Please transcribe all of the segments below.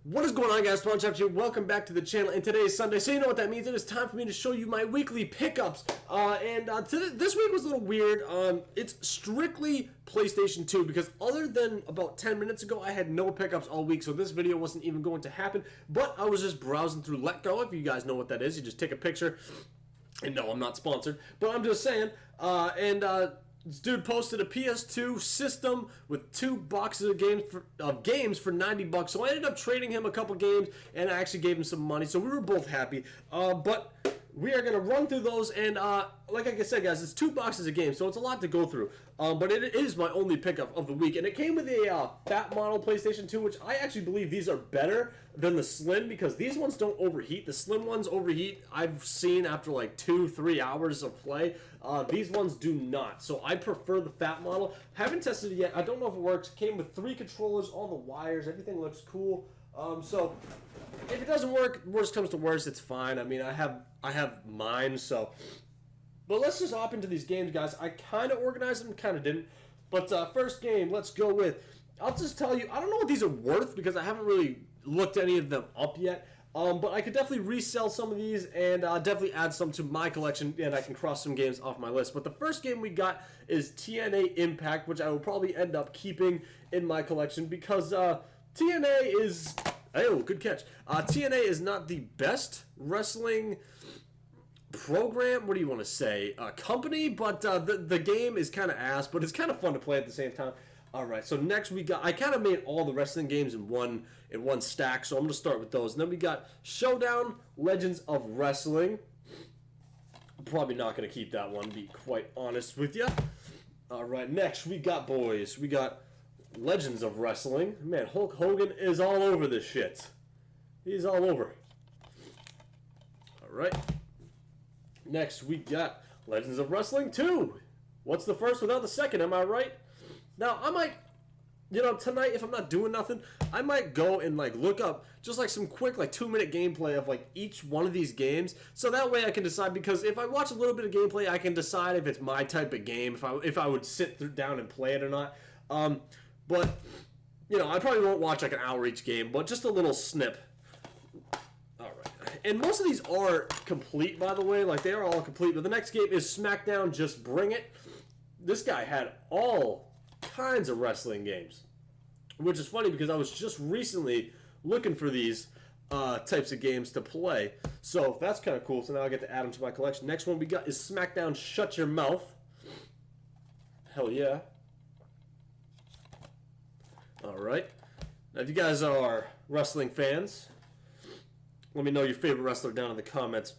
What is going on, guys? SpawnChap here. Welcome back to the channel. And today is Sunday, so you know what that means. It is time for me to show you my weekly pickups. This week was a little weird. It's strictly PlayStation 2 because other than about 10 minutes ago, I had no pickups all week, so this video wasn't even going to happen. But I was just browsing through Let Go. If you guys know what that is, you just take a picture. And no, I'm not sponsored, but I'm just saying. This dude posted a PS2 system with 2 boxes of games for 90 bucks. So I ended up trading him a couple games, and I actually gave him some money. So we were both happy. But we are going to run through those, and like I said, guys, it's 2 boxes of games, so it's a lot to go through. But it is my only pickup of the week, and it came with a fat model PlayStation 2, which I actually believe these are better than the slim because these ones don't overheat. The slim ones overheat, I've seen after like 2-3 hours of play. These ones do not, so I prefer the fat model. Haven't tested it yet. I don't know if it works. Came with 3 controllers, all the wires, everything looks cool. So if it doesn't work, worst comes to worst, it's fine. I mean, I have mine, so. But let's just hop into these games, guys. I kind of organized them, kind of didn't. But first game, let's go with. I'll just tell you, I don't know what these are worth because I haven't really looked any of them up yet. But I could definitely resell some of these and definitely add some to my collection, and I can cross some games off my list. But the first game we got is TNA Impact, which I will probably end up keeping in my collection because TNA is... Oh, good catch. TNA is not the best wrestling program, what do you want to say, company, but the game is kind of ass, but it's kind of fun to play at the same time. Alright, so next we got, I kind of made all the wrestling games in one stack, so I'm going to start with those. And then we got Showdown Legends of Wrestling. I'm probably not going to keep that one, to be quite honest with you. Alright, next we got, boys, we got Legends of Wrestling. Man, Hulk Hogan is all over this shit. He's all over. Alright. Next, we got Legends of Wrestling 2. What's the first without the second, am I right? Now, I might, you know, tonight, if I'm not doing nothing, I might go and, like, look up just, like, some quick, like, 2-minute gameplay of, like, each one of these games. So that way I can decide, because if I watch a little bit of gameplay, I can decide if it's my type of game, if I would sit down and play it or not. But, you know, I probably won't watch, like, an hour each game, but just a little snip. Alright. And most of these are complete, by the way. Like, they are all complete. But the next game is SmackDown Just Bring It. This guy had all kinds of wrestling games. Which is funny because I was just recently looking for these types of games to play. So that's kind of cool. So now I get to add them to my collection. Next one we got is SmackDown Shut Your Mouth. Hell yeah. Alright. Now if you guys are wrestling fans, let me know your favorite wrestler down in the comments.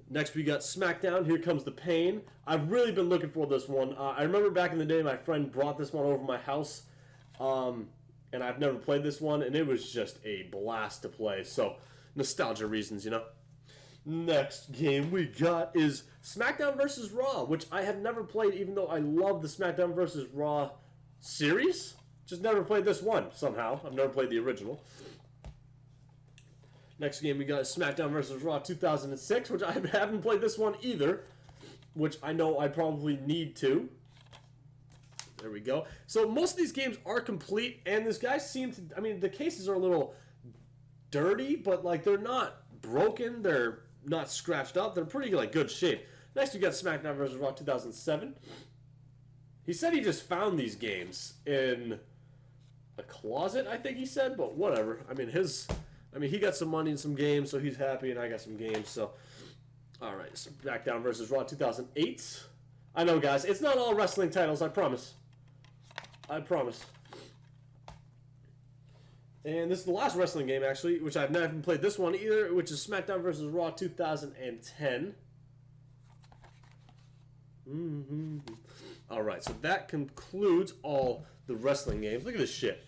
Next, we got SmackDown. Here Comes the Pain. I've really been looking for this one. I remember back in the day, my friend brought this one over my house, and I've never played this one, and it was just a blast to play. So, nostalgia reasons, you know. Next game we got is SmackDown vs. Raw, which I have never played, even though I love the SmackDown vs. Raw series. Just never played this one, somehow. I've never played the original. Next game we got is SmackDown vs. Raw 2006, which I haven't played this one either, which I know I probably need to. There we go. So most of these games are complete, and this guy seemed to, I mean, the cases are a little dirty, but like they're not broken, they're not scratched up, they're pretty like good shape. Next we got SmackDown vs. Raw 2007. He said he just found these games in a closet, I think he said, but whatever. I mean, he got some money in some games, so he's happy, and I got some games, so. Alright, SmackDown vs. Raw 2008. I know, guys, it's not all wrestling titles, I promise. I promise. And this is the last wrestling game, actually, which I've never even played this one either, which is SmackDown vs. Raw 2010. Alright, so that concludes all the wrestling games. Look at this shit.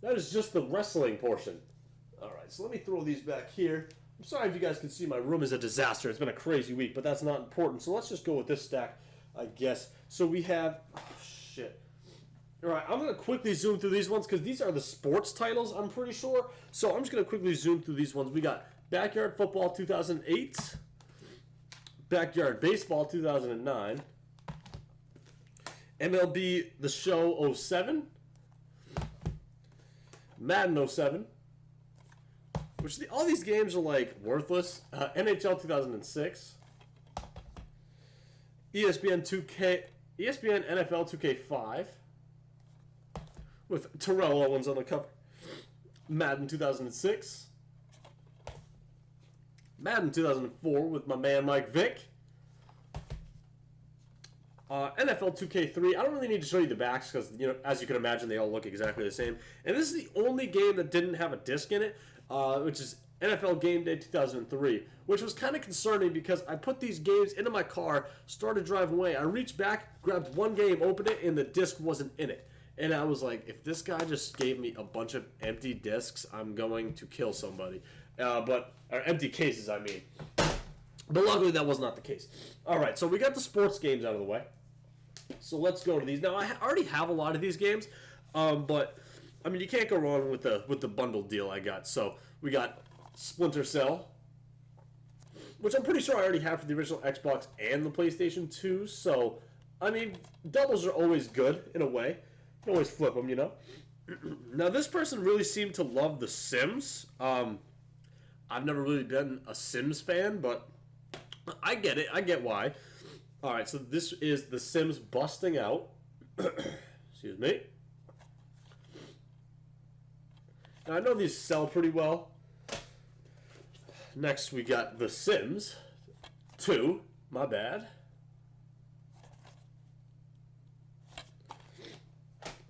That is just the wrestling portion. Alright, so let me throw these back here. I'm sorry if you guys can see my room is a disaster. It's been a crazy week, but that's not important. So let's just go with this stack, I guess. So we have... Oh, shit. Alright, I'm going to quickly zoom through these ones because these are the sports titles, I'm pretty sure. So I'm just going to quickly zoom through these ones. We got Backyard Football 2008. Backyard Baseball 2009. MLB The Show 07. Madden 07. Which all these games are like worthless. NHL 2006, ESPN 2K, ESPN NFL 2K5 with Terrell Owens on the cover. Madden 2006, Madden 2004 with my man Mike Vick. NFL 2K3. I don't really need to show you the backs because, you know, as you can imagine, they all look exactly the same. And this is the only game that didn't have a disc in it, which is NFL Game Day 2003, which was kind of concerning because I put these games into my car, started driving away. I reached back, grabbed one game, opened it, and the disc wasn't in it. And I was like, if this guy just gave me a bunch of empty discs, I'm going to kill somebody. Or empty cases, I mean. But luckily, that was not the case. All right, so we got the sports games out of the way. So let's go to these. Now, I already have a lot of these games, but, I mean, you can't go wrong with the bundle deal I got. So we got Splinter Cell, which I'm pretty sure I already have for the original Xbox and the PlayStation 2. So, I mean, doubles are always good in a way. You can always flip them, you know. Now, this person really seemed to love The Sims. I've never really been a Sims fan, but I get it. I get why. All right, so this is The Sims Busting Out. Excuse me. Now, I know these sell pretty well. Next, we got The Sims 2. My bad.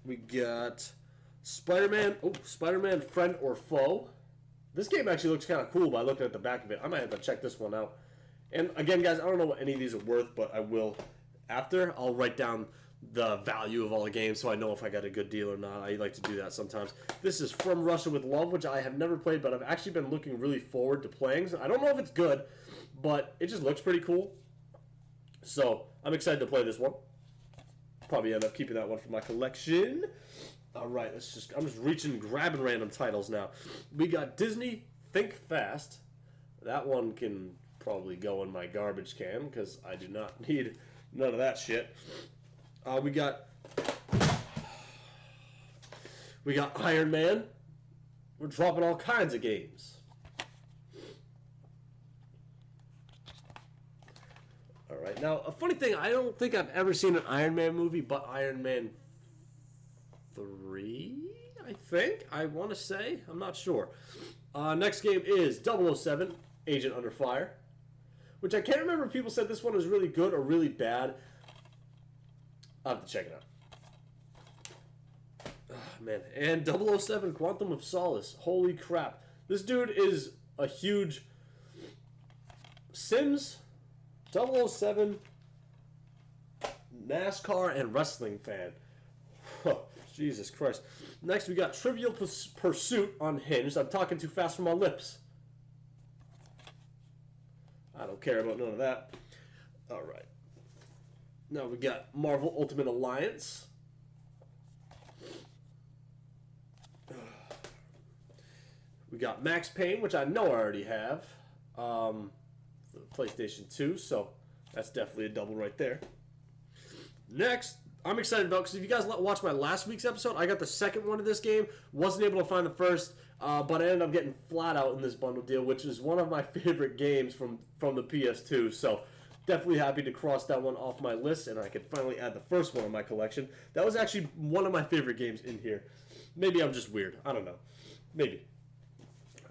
We got Spider-Man. Oh, Spider-Man Friend or Foe. This game actually looks kind of cool by looking at the back of it. I might have to check this one out. And again, guys, I don't know what any of these are worth, but I will after. I'll write down the value of all the games so I know if I got a good deal or not. I like to do that sometimes. This is From Russia with Love, which I have never played, but I've actually been looking really forward to playing. So I don't know if it's good, but it just looks pretty cool. So I'm excited to play this one. Probably end up keeping that one for my collection. All right, I'm just reaching, grabbing random titles now. We got Disney Think Fast. That one can probably go in my garbage can because I do not need none of that shit. We got Iron Man. We're dropping all kinds of games. All right, now a funny thing, I don't think I've ever seen an Iron Man movie, but Iron Man 3, I think. I want to say. I'm not sure. Next game is 007, Agent Under Fire, which I can't remember if people said this one was really good or really bad. I'll have to check it out. Oh, man. And 007, Quantum of Solace. Holy crap. This dude is a huge Sims, 007, NASCAR, and wrestling fan. Jesus Christ. Next, we got Trivial Pursuit Unhinged. I'm talking too fast for my lips. I don't care about none of that. All right. Now we got Marvel Ultimate Alliance. We got Max Payne, which I know I already have. For the PlayStation 2, so that's definitely a double right there. Next, I'm excited about, because if you guys watched my last week's episode, I got the second one of this game. Wasn't able to find the first, but I ended up getting Flat Out in this bundle deal, which is one of my favorite games from the PS2. So definitely happy to cross that one off my list, and I can finally add the first one in my collection. That was actually one of my favorite games in here. Maybe I'm just weird. I don't know. Maybe.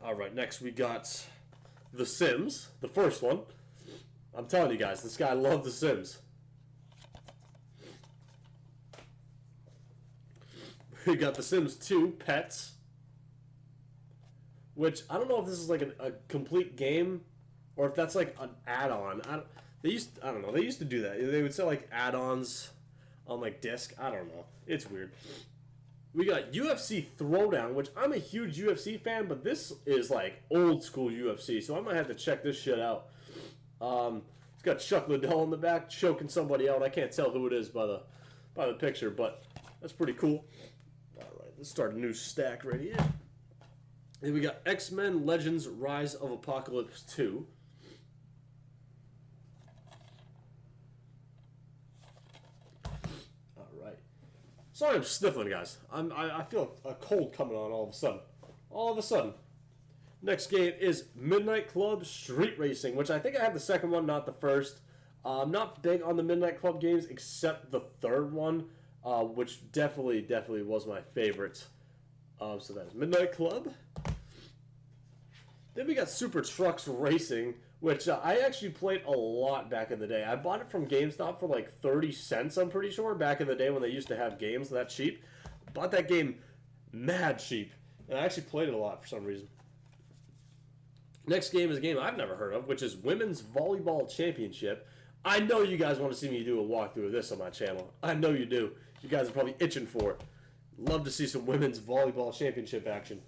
All right, next we got The Sims, the first one. I'm telling you guys, this guy loved The Sims. We got The Sims 2, Pets, which I don't know if this is like a complete game or if that's like an add-on. I don't know. They used to do that. They would sell like add-ons on like disc. I don't know. It's weird. We got UFC Throwdown, which I'm a huge UFC fan, but this is like old school UFC, so I might have to check this shit out. It's got Chuck Liddell in the back choking somebody out. I can't tell who it is by the picture, but that's pretty cool. Let's start a new stack right here. Then we got X-Men Legends Rise of Apocalypse 2. All right. Sorry I'm sniffling, guys. I feel a cold coming on all of a sudden. All of a sudden. Next game is Midnight Club Street Racing, which I think I have the second one, not the first. I'm not big on the Midnight Club games, except the third one, which definitely was my favorite. So that's Midnight Club. Then we got Super Trucks Racing, which I actually played a lot back in the day. I bought it from GameStop for like 30 cents, I'm pretty sure, back in the day when they used to have games that cheap. Bought that game mad cheap, and I actually played it a lot for some reason. Next game is a game I've never heard of, which is Women's Volleyball Championship. I know you guys want to see me do a walkthrough of this on my channel. I know you do. You guys are probably itching for it. Love to see some Women's Volleyball Championship action.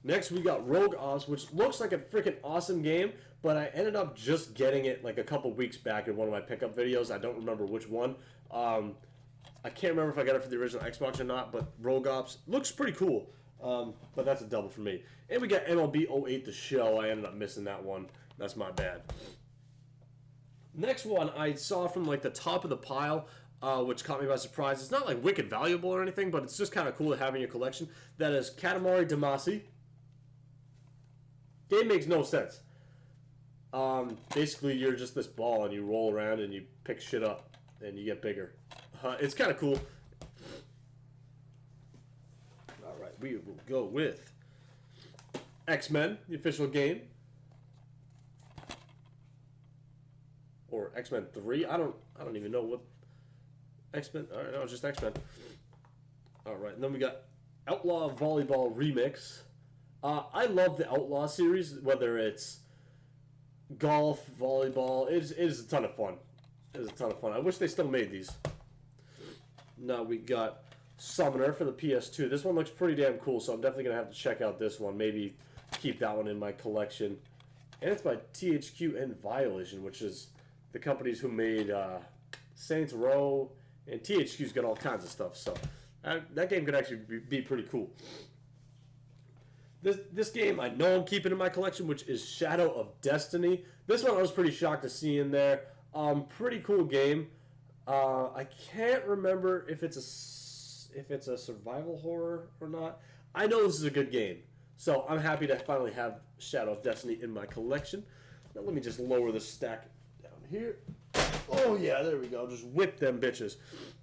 Next, we got Rogue Ops, which looks like a freaking awesome game, but I ended up just getting it like a couple weeks back in one of my pickup videos. I don't remember which one. I can't remember if I got it for the original Xbox or not, but Rogue Ops looks pretty cool. But that's a double for me. And we got MLB 08 The Show. I ended up missing that one. That's my bad. Next one I saw from like the top of the pile, which caught me by surprise. It's not like wicked valuable or anything, but it's just kind of cool to have in your collection. That is Katamari Damacy. Game makes no sense. Basically, you're just this ball and you roll around and you pick shit up and you get bigger. It's kind of cool. Alright, we will go with X-Men, the official game. Or X-Men 3. I don't even know what X-Men. Alright, no, it's just X-Men. Alright, and then we got Outlaw Volleyball Remix. I love the Outlaw series, whether it's golf, volleyball. It is a ton of fun. It is a ton of fun. I wish they still made these. Now we got Summoner for the PS2. This one looks pretty damn cool, so I'm definitely going to have to check out this one. Maybe keep that one in my collection. And it's by THQ and Violation, which is the companies who made Saints Row. And THQ's got all kinds of stuff, so that game could actually be pretty cool. This game I know I'm keeping in my collection, which is Shadow of Destiny. This one I was pretty shocked to see in there. Pretty cool game. I can't remember if it's a survival horror or not. I know this is a good game, so I'm happy to finally have Shadow of Destiny in my collection. Now let me just lower the stack down here. Oh yeah, there we go. Just whip them bitches.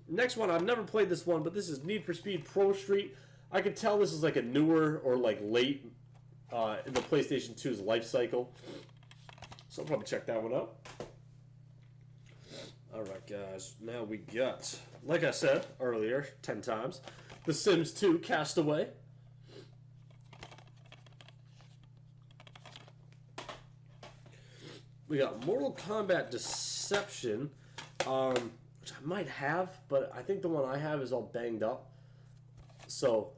Next one, I've never played this one, but this is Need for Speed Pro Street. I can tell this is like a newer or like late in the PlayStation 2's life cycle. So I'll probably check that one out. Alright guys, now we got, like I said earlier, 10 times, The Sims 2 Castaway. We got Mortal Kombat Deception, which I might have, but I think the one I have is all banged up. So,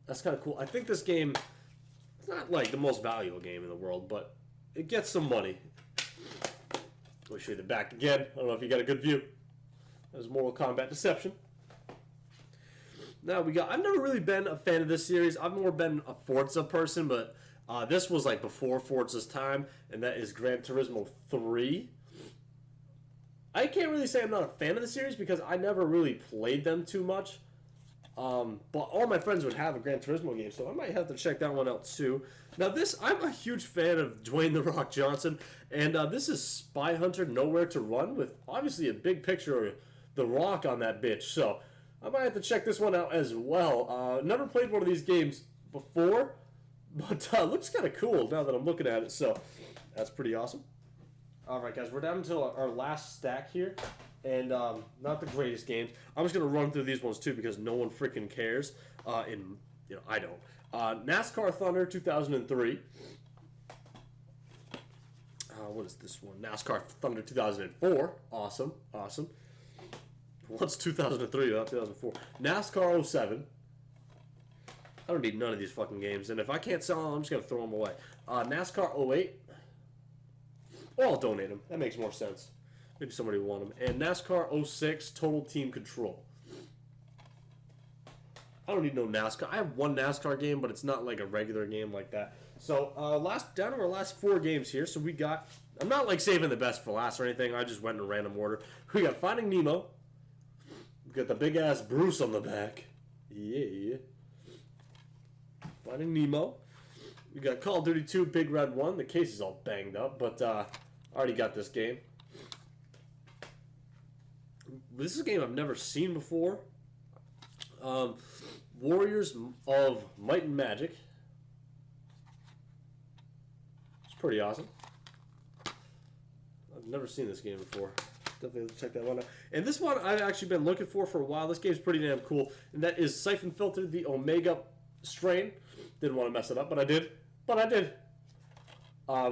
that's kind of cool. I think this game, it's not like the most valuable game in the world, but it gets some money. Let me show you the back again. I don't know if you got a good view. There's Mortal Kombat Deception. Now we got, I've never really been a fan of this series. I've more been a Forza person, but this was like before Forza's time, and that is Gran Turismo 3. I can't really say I'm not a fan of the series because I never really played them too much. But all my friends would have a Gran Turismo game, so I might have to check that one out too. Now this, I'm a huge fan of Dwayne "The Rock" Johnson, and this is Spy Hunter Nowhere to Run with obviously a big picture of The Rock on that bitch, so I might have to check this one out as well. Never played one of these games before, but looks kind of cool now that I'm looking at it, so that's pretty awesome. Alright guys, we're down to our last stack here. And not the greatest games. I'm just going to run through these ones too because no one freaking cares. I don't. NASCAR Thunder 2003. What is this one? NASCAR Thunder 2004. Awesome. What's 2003 without 2004? NASCAR 07. I don't need none of these fucking games. And if I can't sell them, I'm just going to throw them away. NASCAR 08. Or I'll donate them. That makes more sense. Maybe somebody will want them. And NASCAR 06 Total Team Control. I don't need no NASCAR. I have one NASCAR game, but it's not like a regular game like that. So, down to our last 4 games here. So we got, I'm not like saving the best for last or anything. I just went in a random order. We got Finding Nemo. We got the big ass Bruce on the back. Yeah. Finding Nemo. We got Call of Duty 2 Big Red 1. The case is all banged up, but I already got this game. This is a game I've never seen before. Warriors of Might and Magic. It's pretty awesome. I've never seen this game before. Definitely have to check that one out. And this one I've actually been looking for a while. This game's pretty damn cool. And that is Siphon Filter, the Omega strain. Didn't want to mess it up, but I did.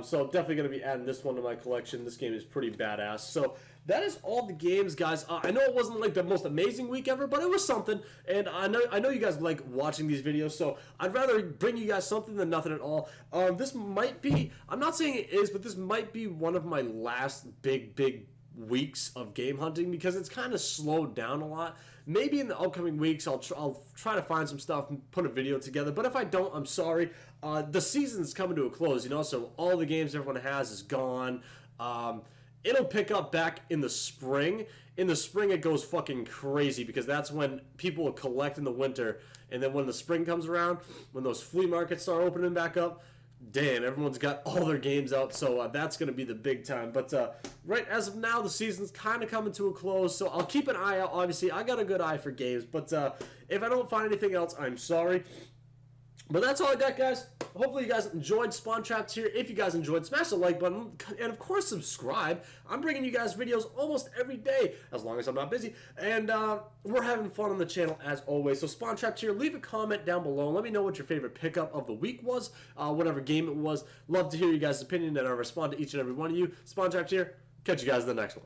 So definitely going to be adding this one to my collection. This game is pretty badass. So that is all the games, guys. I know it wasn't like the most amazing week ever, but it was something. And I know you guys like watching these videos, so I'd rather bring you guys something than nothing at all. This might be, I'm not saying it is, but this might be one of my last big weeks of game hunting because it's kind of slowed down a lot. Maybe in the upcoming weeks I'll try to find some stuff and put a video together, but if I don't, I'm sorry. The season's coming to a close, you know, so all the games everyone has is gone. It'll pick up back in the spring. In the spring it goes fucking crazy because that's when people will collect in the winter, and then when the spring comes around, when those flea markets start opening back up, damn, everyone's got all their games out, so that's going to be the big time. But right as of now, the season's kind of coming to a close, so I'll keep an eye out. Obviously, I got a good eye for games, but if I don't find anything else, I'm sorry. But that's all I got, guys. Hopefully you guys enjoyed Spawn Trapped here. If you guys enjoyed, smash the like button, and of course subscribe. I'm bringing you guys videos almost every day, as long as I'm not busy. And we're having fun on the channel as always. So Spawn Trapped here, leave a comment down below. Let me know what your favorite pickup of the week was, whatever game it was. Love to hear you guys' opinion, and I'll respond to each and every one of you. Spawn Trapped here. Catch you guys in the next one.